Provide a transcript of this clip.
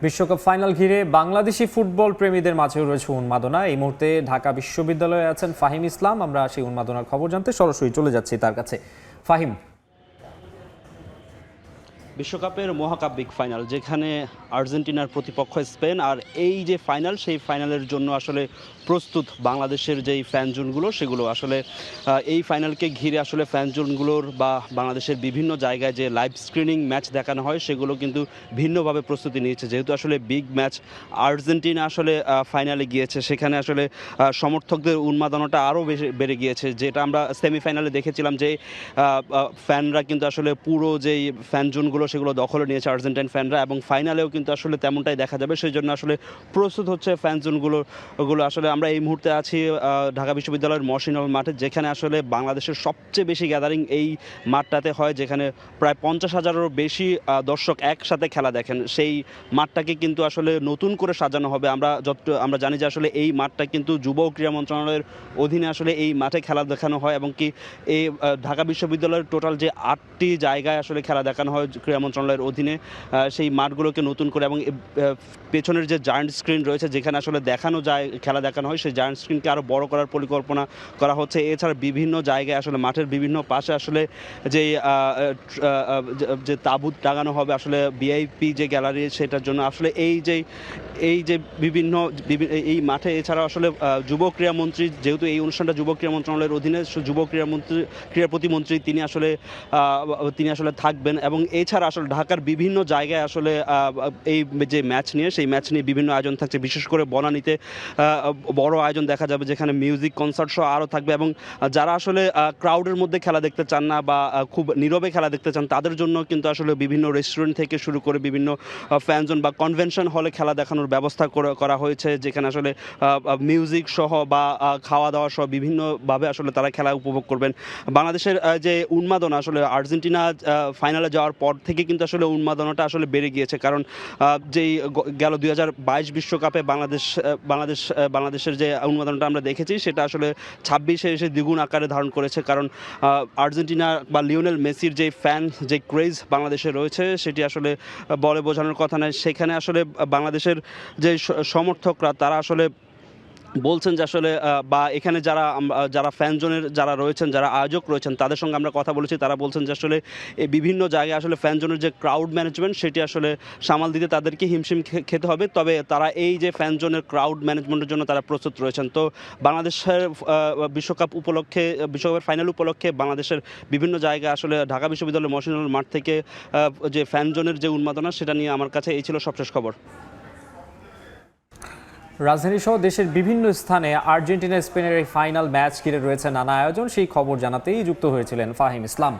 বিশ্বকাপ ফাইনাল ঘিরে বাংলাদেশি ফুটবল প্রেমীদের মাঝেও রয়েছে উন্মাদনা। এই মুহূর্তে ঢাকা বিশ্ববিদ্যালয়ে আছেন ফাহিম ইসলাম। আমরা সেই উন্মাদনার খবর জানতে সরাসরি চলে যাচ্ছি তার কাছে। ফাহিম, বিশ্বকাপের মহাকাব্যিক ফাইনাল, যেখানে আর্জেন্টিনার প্রতিপক্ষ স্পেন, আর এই যে ফাইনাল, সেই ফাইনালের জন্য আসলে প্রস্তুত বাংলাদেশের যেই ফ্যান জোনগুলো, সেগুলো আসলে এই ফাইনালকে ঘিরে আসলে ফ্যান জোনগুলোর বা বাংলাদেশের বিভিন্ন জায়গায় যে লাইভ স্ক্রিনিং ম্যাচ দেখানো হয় সেগুলো কিন্তু ভিন্নভাবে প্রস্তুতি নিয়েছে। যেহেতু আসলে বিগ ম্যাচ, আর্জেন্টিনা আসলে ফাইনালে গিয়েছে, সেখানে আসলে সমর্থকদের উন্মাদনাটা আরও বেশি বেড়ে গিয়েছে। যেটা আমরা সেমিফাইনালে দেখেছিলাম যে ফ্যানরা কিন্তু আসলে পুরো যেই ফ্যান জোনগুলো সেগুলো দখলে নিয়েছে আর্জেন্টাইন ফ্যানরা, এবং ফাইনালেও কিন্তু আসলে তেমনটাই দেখা যাবে। সেই জন্য আসলে প্রস্তুত হচ্ছে ফ্যান জোনগুলো। আসলে আমরা এই মুহূর্তে আছি ঢাকা বিশ্ববিদ্যালয়ের মহসিনল মাঠে, যেখানে আসলে বাংলাদেশের সবচেয়ে বেশি গ্যাদারিং এই মাঠটাতে হয়, যেখানে প্রায় 50,000-এরও বেশি দর্শক একসাথে খেলা দেখেন। সেই মাঠটাকে কিন্তু আসলে নতুন করে সাজানো হবে। আমরা জানি যে আসলে এই মাঠটা কিন্তু যুব ক্রীড়া মন্ত্রণালয়ের অধীনে আসলে এই মাঠে খেলা দেখানো হয়, এবং কি এই ঢাকা বিশ্ববিদ্যালয়ের টোটাল যে 8টি জায়গায় আসলে খেলা দেখানো হয় ক্রীড়া মন্ত্রণালয়ের অধীনে, সেই মাঠগুলোকে নতুন করে, এবং পেছনের যে জায়ান্ট স্ক্রিন রয়েছে যেখানে আসলে দেখানো যায়, খেলা দেখানো হয়, সেই জায়ান্ট স্ক্রিনকে আরও বড় করার পরিকল্পনা করা হচ্ছে। এছাড়া বিভিন্ন জায়গায় আসলে মাঠের বিভিন্ন পাশে আসলে যে তাঁবুত টাঙানো হবে আসলে ভিআইপি যে গ্যালারি, সেটার জন্য আসলে এই যে বিভিন্ন এই মাঠে। এছাড়া আসলে যুব ক্রীড়ামন্ত্রী, যেহেতু এই অনুষ্ঠানটা যুব ক্রীড়া মন্ত্রণালয়ের অধীনে, যুব ক্রীড়া প্রতিমন্ত্রী তিনি আসলে থাকবেন। এবং এছাড়া আসলে ঢাকার বিভিন্ন জায়গায় আসলে এই যে ম্যাচ নিয়ে, সেই ম্যাচ নিয়ে বিভিন্ন আয়োজন থাকছে। বিশেষ করে বনানীতে বড় আয়োজন দেখা যাবে, যেখানে মিউজিক কনসার্ট সহ আরও থাকবে। এবং যারা আসলে ক্রাউডের মধ্যে খেলা দেখতে চান না বা খুব নীরবে খেলা দেখতে চান, তাদের জন্য কিন্তু আসলে বিভিন্ন রেস্টুরেন্ট থেকে শুরু করে বিভিন্ন ফ্যান জোন বা কনভেনশন হলে খেলা দেখানোর ব্যবস্থা করা হয়েছে, যেখানে আসলে মিউজিক সহ বা খাওয়া দাওয়া সহ বিভিন্নভাবে আসলে তারা খেলা উপভোগ করবেন। বাংলাদেশের যে উন্মাদনা, আসলে আর্জেন্টিনা ফাইনালে যাওয়ার পর থেকে কিন্তু আসলে উন্মাদনাটা আসলে বেড়ে গিয়েছে। কারণ যেই গেল 2022 বিশ্বকাপে বাংলাদেশের যে উন্মাদনাটা আমরা দেখেছি, সেটা আসলে 26-এ এসে দ্বিগুণ আকারে ধারণ করেছে। কারণ আর্জেন্টিনা বা লিওনেল মেসির যে ফ্যান, যে ক্রেজ বাংলাদেশে রয়েছে, সেটি আসলে বলে বোঝানোর কথা নয়। সেখানে আসলে বাংলাদেশের যে সমর্থকরা, তারা আসলে বলছেন যে আসলে বা এখানে যারা ফ্যান জোনের যারা রয়েছেন, যারা আয়োজক রয়েছেন, তাদের সঙ্গে আমরা কথা বলেছি। তারা বলছেন যে আসলে এই বিভিন্ন জায়গায় আসলে ফ্যান জোনের যে ক্রাউড ম্যানেজমেন্ট, সেটি আসলে সামাল দিতে তাদেরকে হিমশিম খেতে হবে। তবে তারা এই যে ফ্যান জোনের ক্রাউড ম্যানেজমেন্টের জন্য তারা প্রস্তুত রয়েছেন। তো বাংলাদেশের বিশ্বকাপের ফাইনাল উপলক্ষে বাংলাদেশের বিভিন্ন জায়গায় আসলে ঢাকা বিশ্ববিদ্যালয়ের মহসিনল মাঠ থেকে যে ফ্যান জোনের যে উন্মাদনা, সেটা নিয়ে আমার কাছে এই ছিল সবশেষ খবর। রাজধানী সহ দেশের বিভিন্ন স্থানে আর্জেন্টিনা স্পেনের এই ফাইনাল ম্যাচ ঘিরে রয়েছে নানা আয়োজন। সেই খবর জানাতেই যুক্ত হয়েছিলেন ফাহিম ইসলাম।